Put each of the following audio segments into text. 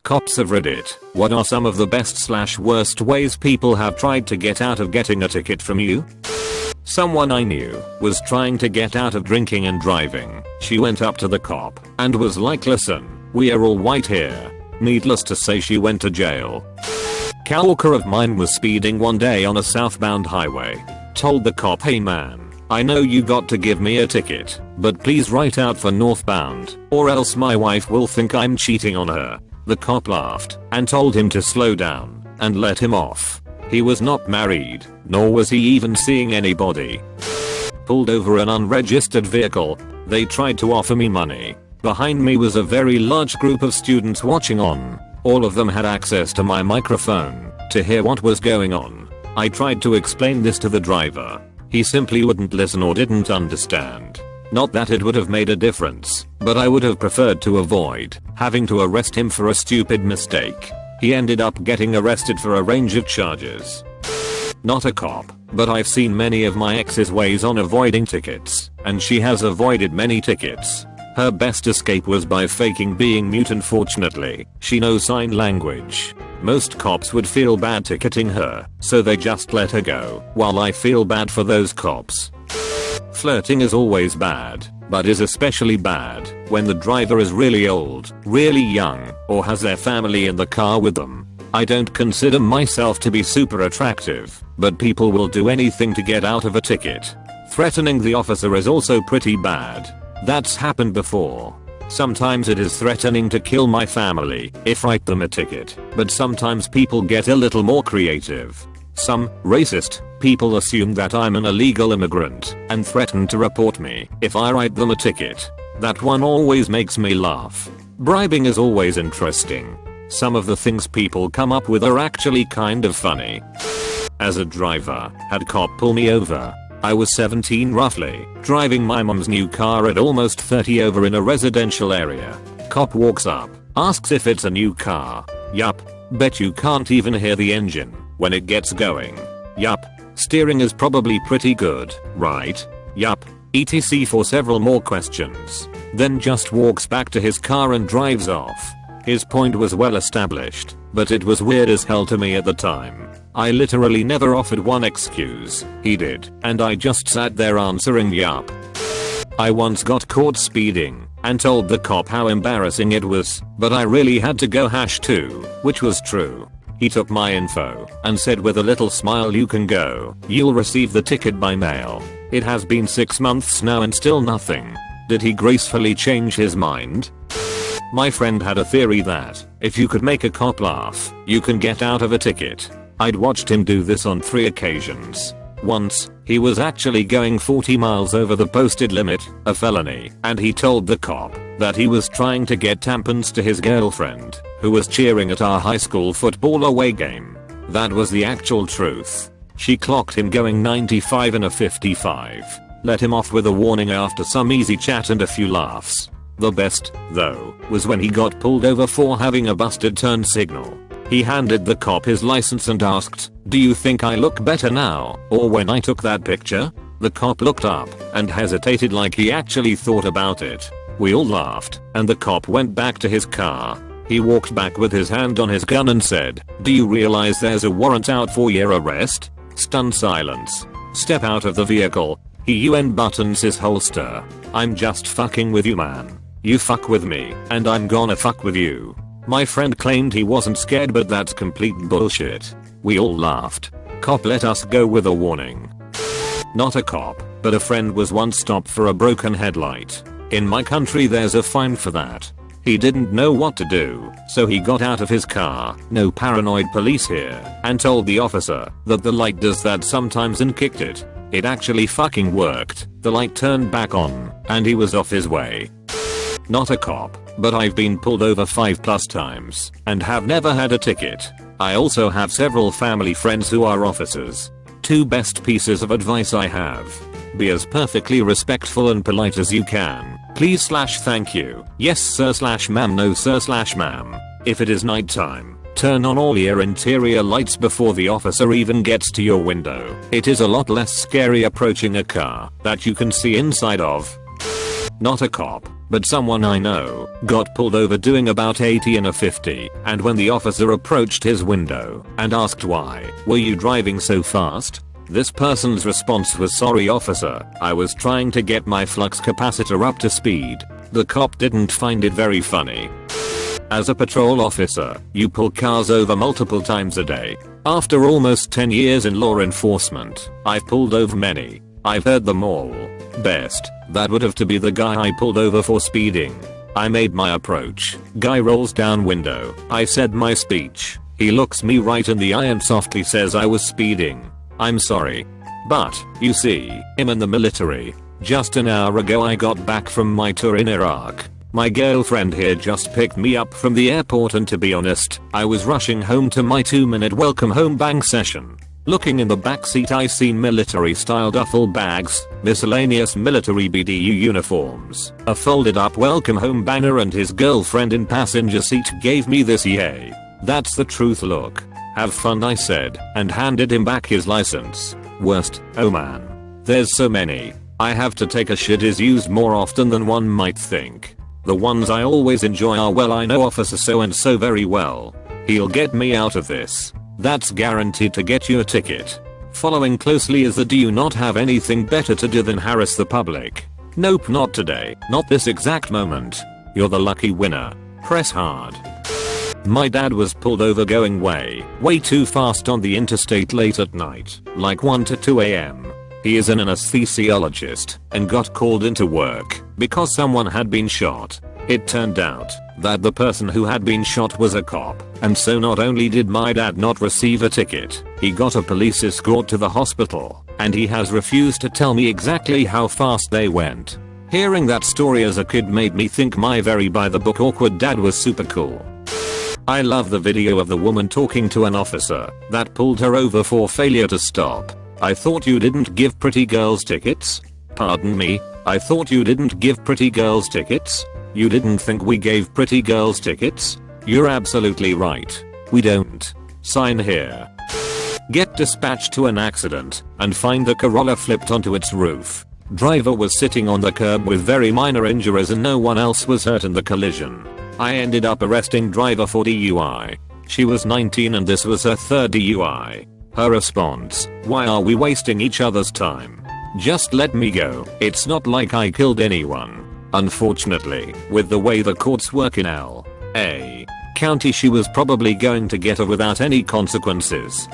Cops of Reddit, what are some of the best/worst ways people have tried to get out of getting a ticket from you? Someone I knew was trying to get out of drinking and driving. She went up to the cop and was like, listen, we are all white here. Needless to say, she went to jail. Coworker of mine was speeding one day on a southbound highway. Told the cop, hey man, I know you got to give me a ticket, but please write out for northbound, or else my wife will think I'm cheating on her. The cop laughed and told him to slow down and let him off. He was not married, nor was he even seeing anybody. Pulled over an unregistered vehicle. They tried to offer me money. Behind me was a very large group of students watching on. All of them had access to my microphone to hear what was going on. I tried to explain this to the driver. He simply wouldn't listen or didn't understand. Not that it would have made a difference, but I would have preferred to avoid having to arrest him for a stupid mistake. He ended up getting arrested for a range of charges. Not a cop, but I've seen many of my ex's ways on avoiding tickets, and she has avoided many tickets. Her best escape was by faking being mute. Unfortunately, she knows sign language. Most cops would feel bad ticketing her, so they just let her go, while I feel bad for those cops. Flirting is always bad, but is especially bad when the driver is really old, really young, or has their family in the car with them. I don't consider myself to be super attractive, but people will do anything to get out of a ticket. Threatening the officer is also pretty bad. That's happened before. Sometimes it is threatening to kill my family if I write them a ticket, but sometimes people get a little more creative. Some racist people assume that I'm an illegal immigrant and threaten to report me if I write them a ticket. That one always makes me laugh. Bribing is always interesting. Some of the things people come up with are actually kind of funny. As a driver, had cop pull me over. I was 17 roughly, driving my mom's new car at almost 30 over in a residential area. Cop walks up, asks if it's a new car. Yup. Bet you can't even hear the engine when it gets going. Yup. Steering is probably pretty good, right? Yup. etc. for several more questions. Then just walks back to his car and drives off. His point was well established, but it was weird as hell to me at the time. I literally never offered one excuse. He did, and I just sat there answering yup. I once got caught speeding and told the cop how embarrassing it was, but I really had to go #2, which was true. He took my info and said with a little smile, you can go, you'll receive the ticket by mail. It has been 6 months now and still nothing. Did he gracefully change his mind? My friend had a theory that if you could make a cop laugh, you can get out of a ticket. I'd watched him do this on 3 occasions. Once, he was actually going 40 miles over the posted limit, a felony, and he told the cop that he was trying to get tampons to his girlfriend, who was cheering at our high school football away game. That was the actual truth. She clocked him going 95 in a 55. Let him off with a warning after some easy chat and a few laughs. The best, though, was when he got pulled over for having a busted turn signal. He handed the cop his license and asked, do you think I look better now, or when I took that picture? The cop looked up and hesitated like he actually thought about it. We all laughed, and the cop went back to his car. He walked back with his hand on his gun and said, do you realize there's a warrant out for your arrest? Stunned silence. Step out of the vehicle. He unbuttons his holster. I'm just fucking with you, man. You fuck with me, and I'm gonna fuck with you. My friend claimed he wasn't scared, but that's complete bullshit. We all laughed. Cop let us go with a warning. Not a cop, but a friend was once stopped for a broken headlight. In my country there's a fine for that. He didn't know what to do, so he got out of his car, no paranoid police here, and told the officer that the light does that sometimes and kicked it. It actually fucking worked. The light turned back on, and he was off his way. Not a cop, but I've been pulled over 5+ times and have never had a ticket. I also have several family friends who are officers. 2 best pieces of advice I have. Be as perfectly respectful and polite as you can. Please/thank you. Yes sir/ma'am. No sir/ma'am. If it is nighttime, turn on all your interior lights before the officer even gets to your window. It is a lot less scary approaching a car that you can see inside of. Not a cop, but someone I know got pulled over doing about 80 in a 50, and when the officer approached his window and asked why were you driving so fast, this person's response was, "Sorry officer, I was trying to get my flux capacitor up to speed." The cop didn't find it very funny. As a patrol officer, you pull cars over multiple times a day. After almost 10 years in law enforcement, I've pulled over many. I've heard them all. Best, that would have to be the guy I pulled over for speeding. I made my approach. Guy rolls down window. I said my speech. He looks me right in the eye and softly says I was speeding. I'm sorry. But, you see, I'm in the military. Just an hour ago I got back from my tour in Iraq. My girlfriend here just picked me up from the airport, and to be honest, I was rushing home to my 2-minute welcome home bang session. Looking in the backseat I seen military style duffel bags, miscellaneous military BDU uniforms, a folded up welcome home banner, and his girlfriend in passenger seat gave me this "Yay, that's the truth look. Have fun," I said, and handed him back his license. Worst, oh man. There's so many. I have to take a shit is used more often than one might think. The ones I always enjoy are, "Well, I know officer so and so very well. He'll get me out of this." That's guaranteed to get you a ticket. Following closely is the "Do you not have anything better to do than harass the public?" Nope, not today. Not this exact moment. You're the lucky winner. Press hard. My dad was pulled over going way too fast on the interstate late at night, like 1 to 2 a.m. He is an anesthesiologist and got called into work because someone had been shot. It turned out that the person who had been shot was a cop, and so not only did my dad not receive a ticket, he got a police escort to the hospital, and he has refused to tell me exactly how fast they went. Hearing that story as a kid made me think my very by the book awkward dad was super cool. I love the video of the woman talking to an officer that pulled her over for failure to stop. "I thought you didn't give pretty girls tickets?" "Pardon me, I thought you didn't give pretty girls tickets?" "You didn't think we gave pretty girls tickets?" "You're absolutely right. We don't. Sign here." Get dispatched to an accident and find the Corolla flipped onto its roof. Driver was sitting on the curb with very minor injuries and no one else was hurt in the collision. I ended up arresting driver for DUI. She was 19 and this was her 3rd DUI. Her response: "Why are we wasting each other's time? Just let me go. It's not like I killed anyone." Unfortunately, with the way the courts work in L.A. County, she was probably going to get her without any consequences.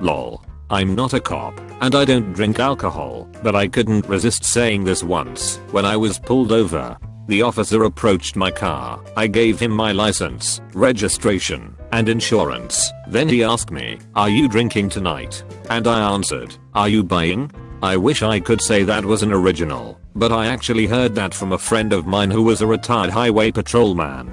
Lol. I'm not a cop, and I don't drink alcohol, but I couldn't resist saying this once when I was pulled over. The officer approached my car. I gave him my license, registration, and insurance. Then he asked me, "Are you drinking tonight?" And I answered, "Are you buying?" I wish I could say that was an original, but I actually heard that from a friend of mine who was a retired highway patrolman.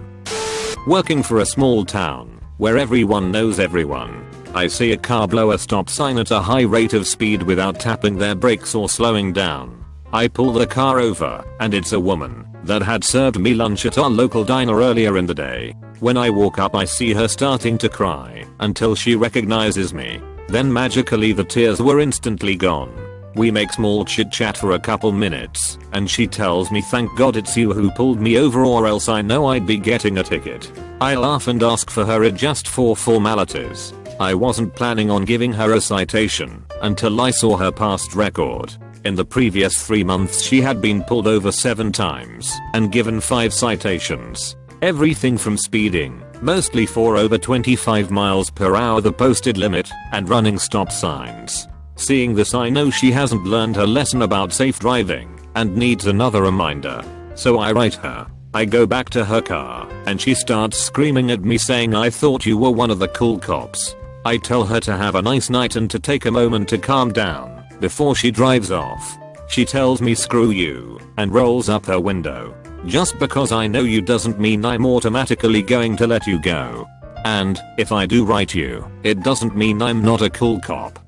Working for a small town, where everyone knows everyone, I see a car blow a stop sign at a high rate of speed without tapping their brakes or slowing down. I pull the car over, and it's a woman that had served me lunch at our local diner earlier in the day. When I walk up I see her starting to cry until she recognizes me. Then magically the tears were instantly gone. We make small chit chat for a couple minutes, and she tells me thank God it's you who pulled me over or else I know I'd be getting a ticket. I laugh and ask for her just for formalities. I wasn't planning on giving her a citation until I saw her past record. In the previous 3 months she had been pulled over 7 times and given 5 citations. Everything from speeding, mostly for over 25 miles per hour the posted limit, and running stop signs. Seeing this I know she hasn't learned her lesson about safe driving and needs another reminder. So I write her. I go back to her car and she starts screaming at me saying I thought you were one of the cool cops. I tell her to have a nice night and to take a moment to calm down before she drives off. She tells me screw you and rolls up her window. Just because I know you doesn't mean I'm automatically going to let you go. And if I do write you, it doesn't mean I'm not a cool cop.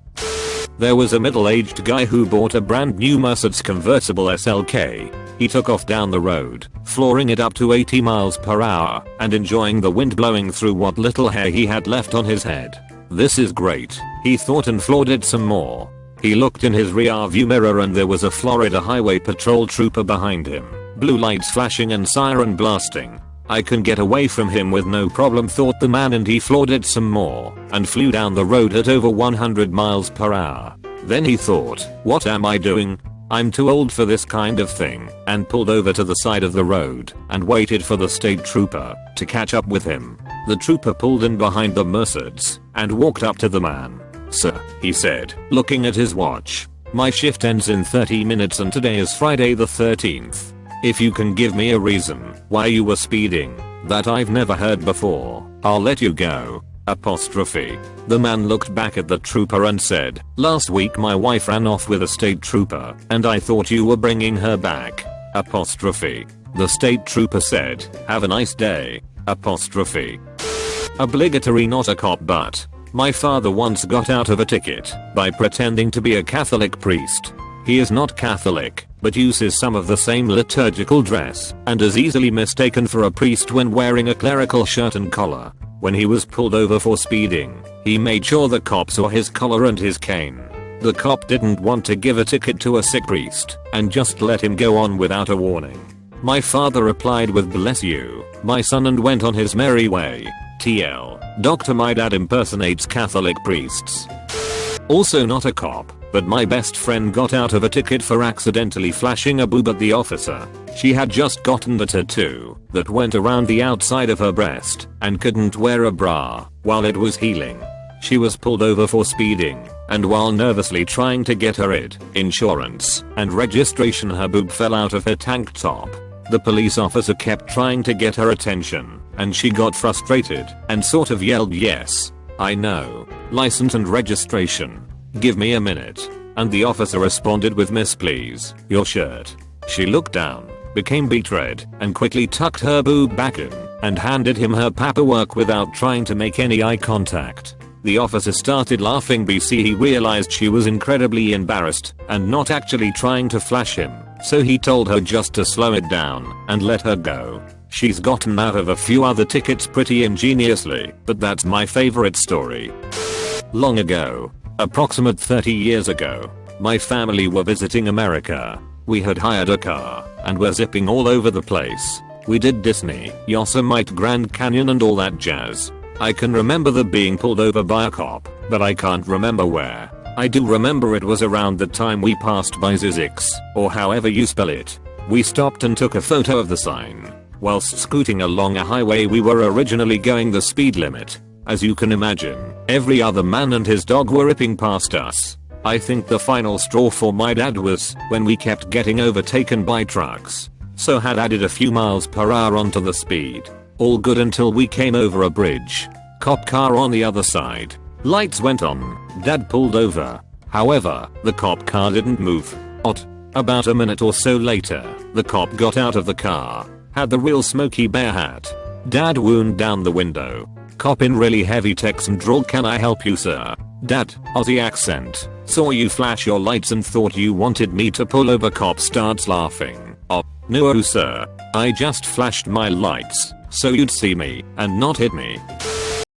There was a middle-aged guy who bought a brand new Mercedes convertible SLK. He took off down the road, flooring it up to 80 miles per hour and enjoying the wind blowing through what little hair he had left on his head. This is great, he thought, and floored it some more. He looked in his rear view mirror and there was a Florida Highway Patrol trooper behind him. Blue lights flashing and siren blasting. I can get away from him with no problem, thought the man, and he floored it some more and flew down the road at over 100 miles per hour. Then he thought, what am I doing? I'm too old for this kind of thing, and pulled over to the side of the road and waited for the state trooper to catch up with him. The trooper pulled in behind the Mercedes and walked up to the man. Sir, he said, looking at his watch, my shift ends in 30 minutes and today is Friday the 13th. If you can give me a reason why you were speeding that I've never heard before, I'll let you go. Apostrophe. The man looked back at the trooper and said, last week my wife ran off with a state trooper and I thought you were bringing her back. Apostrophe. The state trooper said, have a nice day. Apostrophe. Obligatory, not a cop, but my father once got out of a ticket by pretending to be a Catholic priest. He is not Catholic, but uses some of the same liturgical dress and is easily mistaken for a priest when wearing a clerical shirt and collar. When he was pulled over for speeding, he made sure the cop saw his collar and his cane. The cop didn't want to give a ticket to a sick priest and just let him go on without a warning. My father replied with bless you, my son, and went on his merry way. TL. Doctor, my dad impersonates Catholic priests. Also not a cop, but my best friend got out of a ticket for accidentally flashing a boob at the officer. She had just gotten a tattoo that went around the outside of her breast and couldn't wear a bra while it was healing. She was pulled over for speeding, and while nervously trying to get her ID, insurance, and registration, her boob fell out of her tank top. The police officer kept trying to get her attention, and she got frustrated and sort of yelled, yes, I know, license and registration. Give me a minute. And the officer responded with, miss, please, your shirt. She looked down, became beet red, and quickly tucked her boob back in and handed him her paperwork without trying to make any eye contact. The officer started laughing. He realized she was incredibly embarrassed and not actually trying to flash him, so he told her just to slow it down and let her go. She's gotten out of a few other tickets pretty ingeniously, but that's my favorite story. Long ago, approximate 30 years ago, my family were visiting America. We had hired a car and were zipping all over the place. We did Disney, Yosemite, Grand Canyon, and all that jazz. I can remember the being pulled over by a cop, but I can't remember where. I do remember it was around the time we passed by Zizix, or however you spell it. We stopped and took a photo of the sign. Whilst scooting along a highway, we were originally going the speed limit. As you can imagine, every other man and his dog were ripping past us. I think the final straw for my dad was when we kept getting overtaken by trucks, so had added a few miles per hour onto the speed. All good until we came over a bridge. Cop car on the other side. Lights went on. Dad pulled over. However, the cop car didn't move. About a minute or so later, the cop got out of the car, had the real Smokey Bear hat. Dad wound down the window. Cop in really heavy Texan drawl, can I help you, sir? Dad, Aussie accent. Saw you flash your lights and thought you wanted me to pull over. Cop starts laughing. No sir. I just flashed my lights so you'd see me and not hit me.